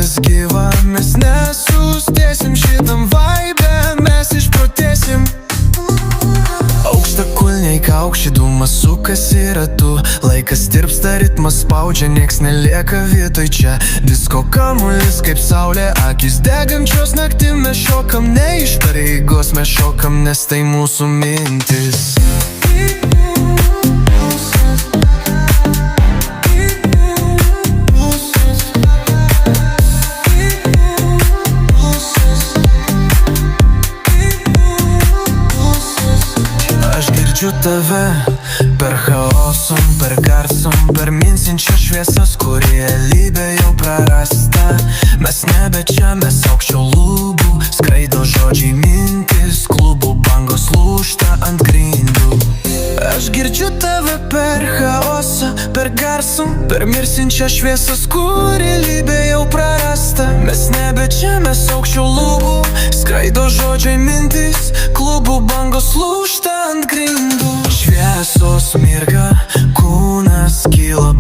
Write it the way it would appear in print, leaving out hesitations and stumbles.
mintis gyva. Mes nesustėsim šitam vaibe, mes išprotėsim. Aukštakulniai kaukši, dūmas sukasi ratu. Laikas tirpsta, ritmas spaudžia, nieks nelieka vietoj čia. Disko kamuolis kaip saulė, akis degančios naktim. Mes šokam ne iš pareigos, mes šokam, nes tai mūsų mintis. Girdžiu tave per chaosom, per garsom, per minsinčias šviesas, kur realybė jau prarasta. Mes nebe čia, mes aukščiau lubų, skraido žodžiai mintis, klubų bangos lūžta ant grindų. Aš girdžiu tave per chaosą, per garsą, per mirsinčias šviesas, kur realybė jau prarasta. Mes nebe čia, mes aukščiau lubų, skraido žodžiai mintis, klubų bangos lūžta ant grindų. Šviesos mirga, kūnas kyla,